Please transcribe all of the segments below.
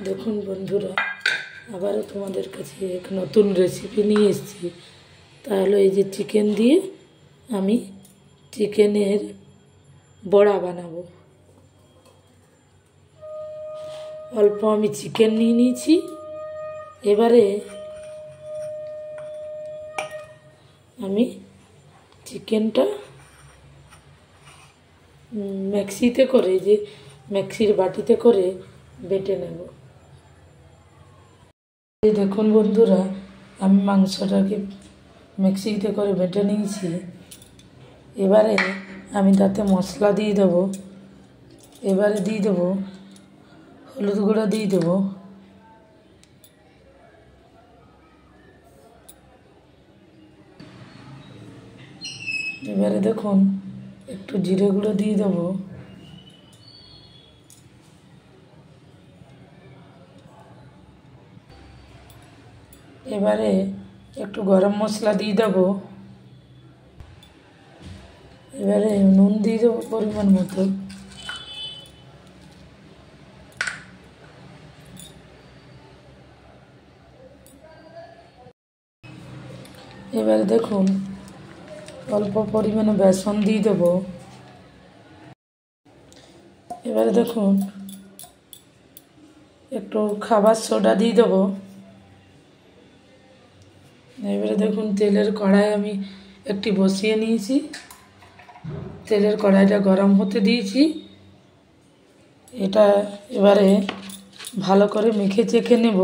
দেখুন বন্ধুরা, আবারও তোমাদের কাছে এক নতুন রেসিপি নিয়ে এসেছি। তাহলে এই যে চিকেন দিয়ে আমি চিকেনের বড়া বানাবো। অল্প আমি চিকেন নিয়ে নিয়েছি। এবারে আমি চিকেনটা মিক্সিতে করে, যে মিক্সির বাটিতে করে বেটে নেব। এই দেখুন বন্ধুরা, আমি মাংসটাকে মিক্সিতে করে বেটে নিয়েছি। এবারে আমি তাতে মশলা দিয়ে দেবো। এবারে দিয়ে দেবো হলুদ গুঁড়ো, দিয়ে দেবো এবারে দেখুন একটু জিরে গুঁড়ো দিয়ে দেবো। এবারে একটু গরম মশলা দিয়ে দেবো। এবারে নুন দিয়ে দেবো পরিমাণ মতো। এবারে দেখুন অল্প পরিমাণে বেসন দিয়ে দেবো। এবারে দেখুন একটু খাবার সোডা দিয়ে দেবো। এবারে দেখুন তেলের কড়াই আমি একটি বসিয়ে নিয়েছি। তেলের কড়াইটা গরম হতে দিয়েছি। এটা এবারে ভালো করে মেখে চেখে নেব।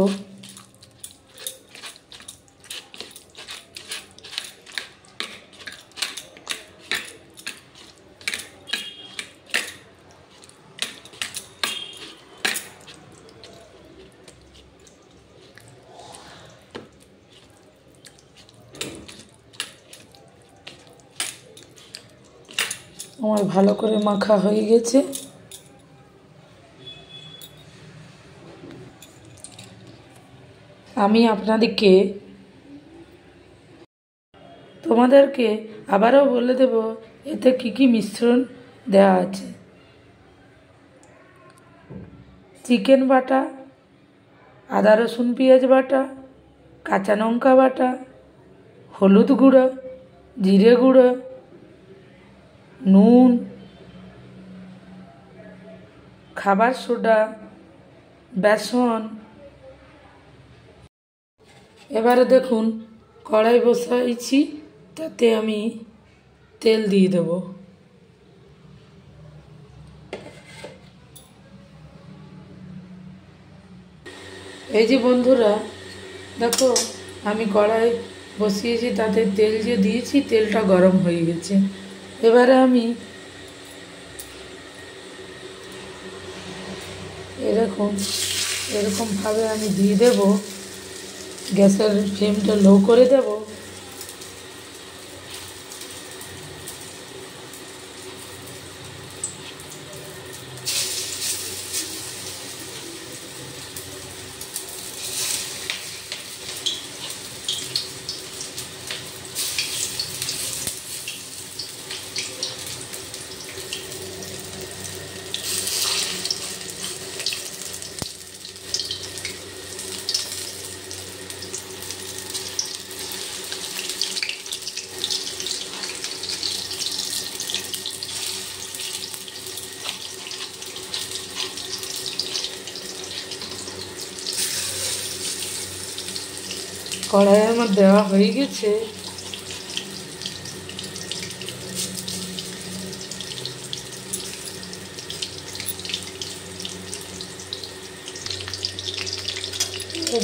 আমার ভালো করে মাখা হয়ে গেছে। আমি তোমাদেরকে আবারও বলে দেব এতে কি কি মিশ্রণ দেওয়া আছে। চিকেন বাটা, আদা রসুন পেঁয়াজ বাটা, কাঁচা লঙ্কা বাটা, হলুদ গুঁড়ো, জিরে গুঁড়ো, নুন, খাবার সোডা, বেসন। এবারে দেখুন কড়াই বসাইছি, তাতে আমি তেল দিয়ে দেব। এই যে বন্ধুরা দেখো, আমি কড়াই বসিয়েছি, তাতে তেল যে দিয়েছি তেলটা গরম হয়ে গেছে। এবারে আমি এরকমভাবে আমি দিয়ে দেব। গ্যাসের ফ্লেমটা লো করে দেব। কড়াই আমার দেওয়া হয়ে গেছে।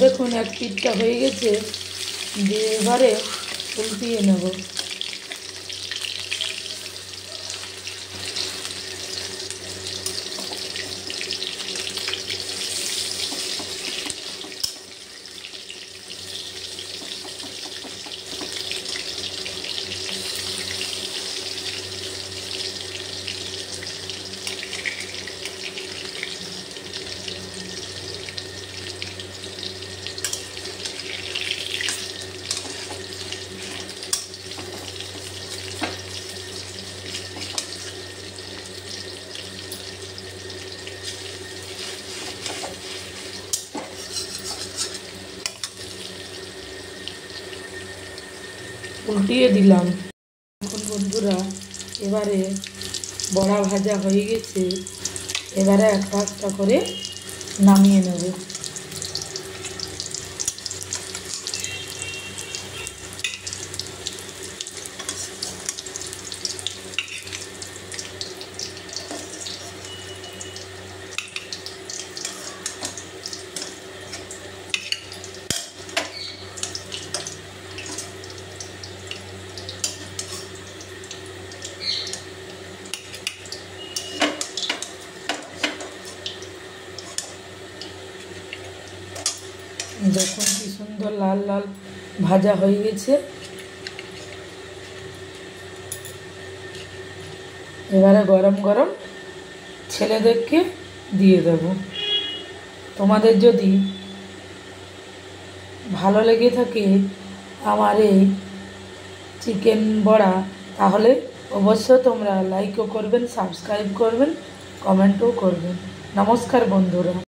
দেখুন এক পিঠটা হয়ে গেছে, দিয়ে এবারে উল্টিয়ে নেব। উল্টিয়ে দিলাম। এখন বন্ধুরা এবারে বড়া ভাজা হয়ে গেছে, এবারে একটা একটা করে নামিয়ে নেব। দেখুন কি সুন্দর লাল লাল ভাজা হয়ে গেছে। এবারে গরম গরম ছেলেদেরকে দিয়ে দেব। তোমাদের যদি ভালো লেগে থাকে আমার এই চিকেন বড়া, তাহলে অবশ্যই তোমরা লাইকও করবেন, সাবস্ক্রাইব করবেন, কমেন্টও করবেন। নমস্কার বন্ধুরা।